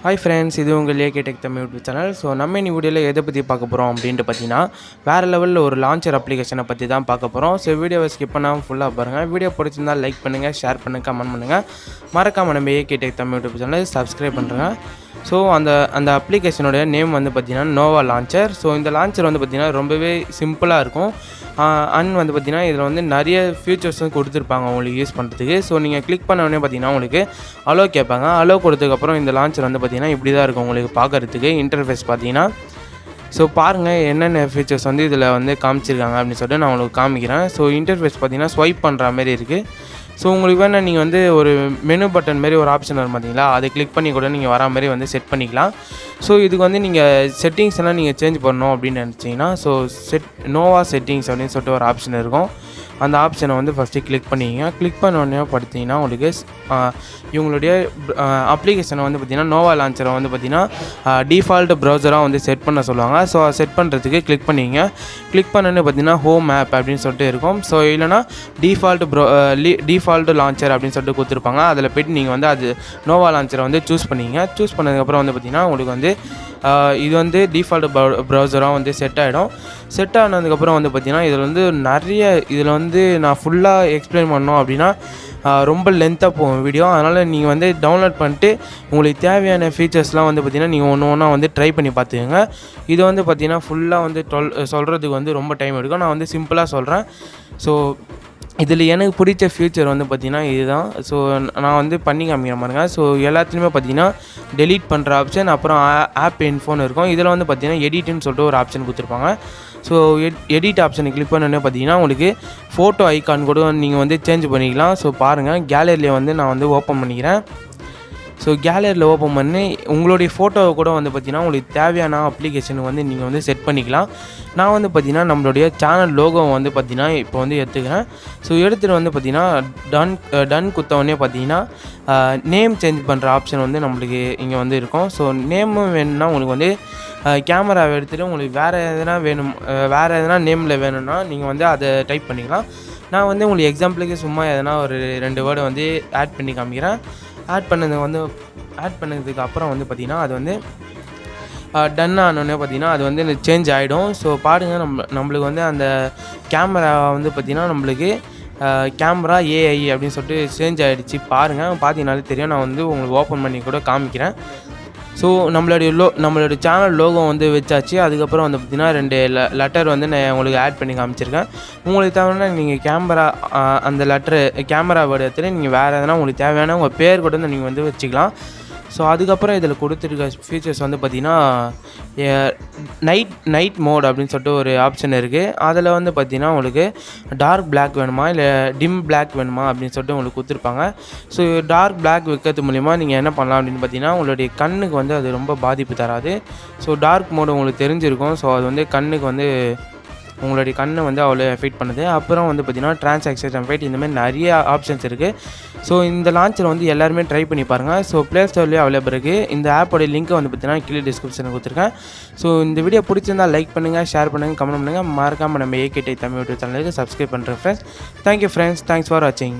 Hi friends, இது உங்கள் AK tech Tamil YouTube channel. So நம்ம இந்த வீடியோவில் எதை பற்றி பார்க்க போகிறோம் அப்படின்ட்டு பார்த்தீங்கன்னா, வேறு லெவலில் ஒரு லான்ச்சர் அப்ளிகேஷனை பற்றி தான் பார்க்க போகிறோம். ஸோ வீடியோவை ஸ்கிப் பண்ணாமல் ஃபுல்லாக பாருங்கள். வீடியோ பிடிச்சிருந்தால் லைக் பண்ணுங்கள், ஷேர் பண்ணுங்கள், கமெண்ட் பண்ணுங்கள். மறக்காமல் நம்ம AK tech Tamil YouTube channel subscribe பண்ணுறேங்க. ஸோ அந்த அப்ளிகேஷனோட நேம் வந்து பார்த்திங்கன்னா நோவா லான்ச்சர். ஸோ இந்த லான்ச்சர் வந்து பார்த்திங்கன்னா ரொம்பவே சிம்பிளாக இருக்கும். அண்ட் வந்து பார்த்திங்கன்னா இதில் வந்து நிறைய ஃபியூச்சர்ஸும் கொடுத்துருப்பாங்க உங்களுக்கு யூஸ் பண்ணுறதுக்கு. ஸோ நீங்கள் கிளிக் பண்ண உடனே பார்த்திங்கன்னா உங்களுக்கு அலோ கேட்பாங்க. அலோ கொடுத்ததுக்கப்புறம் இந்த லான்ச்சர் வந்து பார்த்திங்கன்னா இப்படி தான் இருக்கும் உங்களுக்கு பார்க்குறதுக்கு இன்டர்ஃபேஸ் பார்த்திங்கன்னா. ஸோ பாருங்கள் என்னென்ன ஃபீச்சர்ஸ் வந்து இதில் வந்து காமிச்சிருக்காங்க அப்படின்னு சொல்லிட்டு நான் உங்களுக்கு காமிக்கிறேன். ஸோ இன்டர்ஃபேஸ் பார்த்திங்கன்னா ஸ்வைப் பண்ணுற மாதிரி இருக்குது. ஸோ உங்களுக்கு வேணால் நீங்கள் வந்து ஒரு மெனு பட்டன் மாரி ஒரு ஆப்ஷன் வரும் பார்த்தீங்களா, அதை கிளிக் பண்ணி கூட நீங்கள் வரா மாதிரி வந்து செட் பண்ணிக்கலாம். ஸோ இதுக்கு வந்து நீங்கள் செட்டிங்ஸ் எல்லாம் நீங்கள் சேஞ்ச் பண்ணணும் அப்படின்னு நினச்சிங்கன்னா நோவா செட்டிங்ஸ் அப்படின்னு சொல்லிட்டு ஒரு ஆப்ஷன் இருக்கும். அந்த ஆப்ஷனை வந்து ஃபஸ்ட்டு கிளிக் பண்ணிங்க. கிளிக் பண்ண உடனே பார்த்தீங்கன்னா உங்களுக்கு இவங்களுடைய அப்ளிகேஷனை வந்து பார்த்திங்கன்னா நோவா லான்ச்சரை வந்து பார்த்திங்கன்னா டிஃபால்ட் ப்ரௌசராக வந்து செட் பண்ண சொல்லுவாங்க. ஸோ செட் பண்ணுறதுக்கு கிளிக் பண்ணிங்க. கிளிக் பண்ணோன்னே பார்த்திங்கன்னா ஹோம் ஆப் அப்படின்னு சொல்லிட்டு இருக்கும். ஸோ இல்லைனா டிஃபால்ட் லான்ச்சர் அப்படின்னு சொல்லிட்டு கொடுத்துருப்பாங்க. அதில் போய்ட்டு நீங்கள் வந்து அது நோவா லான்ச்சரை வந்து சூஸ் பண்ணிங்க. சூஸ் பண்ணதுக்கப்புறம் வந்து பார்த்திங்கன்னா உங்களுக்கு வந்து இது வந்து டிஃபால்ட் ப்ரௌசராக வந்து செட் ஆகிடும். செட் ஆனதுக்கப்புறம் வந்து பார்த்திங்கன்னா இதில் வந்து நான் ஃபுல்லாக எக்ஸ்பிளைன் பண்ணோம் அப்படின்னா ரொம்ப லென்த்தாக போகும் வீடியோ. அதனால் நீங்கள் வந்து டவுன்லோட் பண்ணிட்டு உங்களுக்கு தேவையான ஃபீச்சர்ஸ்லாம் வந்து பார்த்திங்கன்னா நீங்கள் ஒன்று வந்து ட்ரை பண்ணி பார்த்துக்கோங்க. இது வந்து பார்த்திங்கன்னா ஃபுல்லாக வந்து சொல்கிறதுக்கு வந்து ரொம்ப டைம் எடுக்கும். நான் வந்து சிம்பிளாக சொல்கிறேன். ஸோ இதில் எனக்கு பிடிச்ச ஃபியூச்சர் வந்து பார்த்திங்கன்னா இதுதான். ஸோ நான் வந்து பண்ணி காமிக்கிற மாதிரிங்க. ஸோ எல்லாத்துலேயுமே பார்த்திங்கன்னா டெலீட் பண்ணுற ஆப்ஷன், அப்புறம் ஆப் இன்ஃபோன் இருக்கும். இதில் வந்து பார்த்திங்கன்னா எடிட்டுன்னு சொல்லிட்டு ஒரு ஆப்ஷன் கொடுத்துருப்பாங்க. ஸோ எடிட் ஆப்ஷனை கிளிக் பண்ணோன்னே பார்த்திங்கன்னா உங்களுக்கு ஃபோட்டோ ஐக்கான் கூட நீங்கள் வந்து சேஞ்ச் பண்ணிக்கலாம். ஸோ பாருங்கள், கேலரியில் வந்து நான் வந்து ஓப்பன் பண்ணிக்கிறேன். ஸோ கேலரியில் ஓப்பன் பண்ணி உங்களுடைய ஃபோட்டோவை கூட வந்து பார்த்திங்கன்னா உங்களுக்கு தேவையான அப்ளிகேஷனுக்கு வந்து நீங்கள் வந்து செட் பண்ணிக்கலாம். நான் வந்து பார்த்திங்கன்னா நம்மளுடைய சேனல் லோகோவை வந்து பார்த்திங்கன்னா இப்போ வந்து எடுத்துக்கிறேன். ஸோ எடுத்துகிட்டு வந்து பார்த்திங்கன்னா டன் குத்தவொடனே பார்த்திங்கன்னா நேம் சேஞ்ச் பண்ணுற ஆப்ஷன் வந்து நம்மளுக்கு இங்கே வந்து இருக்கும். ஸோ நேமும் வேணும்னா உங்களுக்கு வந்து கேமராவை எடுத்துகிட்டு உங்களுக்கு வேறு எதனா நேமில் வேணும்னா நீங்கள் வந்து அதை டைப் பண்ணிக்கலாம். நான் வந்து உங்களுக்கு எக்ஸாம்பிளுக்கு சும்மா எதனா ஒரு 2 வேர்டை வந்து ஆட் பண்ணி காமிக்கிறேன். ஆட் பண்ணதுக்கு அப்புறம் வந்து பார்த்திங்கன்னா அது வந்து டன் ஆனோடனே பார்த்திங்கன்னா அது வந்து சேஞ்ச் ஆகிடும். ஸோ பாருங்கள், நம்மளுக்கு வந்து அந்த கேமரா வந்து பார்த்திங்கன்னா நம்மளுக்கு கேமரா ஏஐ அப்படின்னு சொல்லிட்டு சேஞ்ச் ஆகிடுச்சு. பார்த்தீங்கனாலே தெரியும். நான் வந்து உங்களுக்கு ஓப்பன் பண்ணி கூட காமிக்கிறேன். ஸோ நம்மளுடைய சேனல் லோகோ வந்து வச்சாச்சு. அதுக்கப்புறம் வந்து பார்த்திங்கன்னா 2 லெட்டர் வந்து நான் உங்களுக்கு ஆட் பண்ணி காமிச்சிருக்கேன். உங்களுக்கு தேவைன்னா நீங்கள் அந்த கேமரா வேர்டு எடுத்துகிட்டு நீங்கள் வேறு எதனா உங்களுக்கு தேவையான உங்கள் பேர் கூட நீங்கள் வந்து வச்சுக்கலாம். ஸோ அதுக்கப்புறம் இதில் கொடுத்துருக்க ஃபீச்சர்ஸ் வந்து பார்த்திங்கன்னா நைட் மோட் அப்படின்னு சொல்லிட்டு ஒரு ஆப்ஷன் இருக்குது. அதில் வந்து பார்த்திங்கன்னா உங்களுக்கு டார்க் பிளாக் வேணுமா இல்லை டிம் பிளாக் வேணுமா அப்படின்னு சொல்லிட்டு உங்களுக்கு கொடுத்துருப்பாங்க. ஸோ டார்க் பிளாக் வைக்கிறது மூலிமா நீங்கள் என்ன பண்ணலாம் அப்படின்னு பார்த்தீங்கன்னா உங்களுடைய கண்ணுக்கு வந்து அது ரொம்ப பாதிப்பு தராது. ஸோ டார்க் மோடு உங்களுக்கு தெரிஞ்சிருக்கும். ஸோ அது வந்து கண்ணுக்கு வந்து உங்களுடைய கண்ணை வந்து அவ்வளோ எஃபெக்ட் பண்ணுது. அப்புறம் வந்து பார்த்திங்கன்னா டிரான்சாக்ஷன் எஃபெக்ட், இந்தமாதிரி நிறைய ஆப்ஷன்ஸ் இருக்குது. ஸோ இந்த லான்ச்சர் வந்து எல்லாருமே ட்ரை பண்ணி பாருங்கள். ஸோ ப்ளே ஸ்டோர்லேயே அவைலபிள் இருக்குது. இந்த ஆப்போடைய லிங்க்கை வந்து பார்த்திங்கன்னா கீழே டிஸ்கிரிப்ஷனில் கொடுத்துருக்கேன். ஸோ இந்த வீடியோ பிடிச்சிருந்தால் லைக் பண்ணுங்கள், ஷேர் பண்ணுங்கள், கமெண்ட் பண்ணுங்கள். மறக்காமல் நம்ம ஏகே டெக் தமிழ் யூடியூப் சேனலுக்கு சப்ஸ்கிரைப் பண்ணுறேன் friends. Thank you friends. Thanks for வாட்சிங்.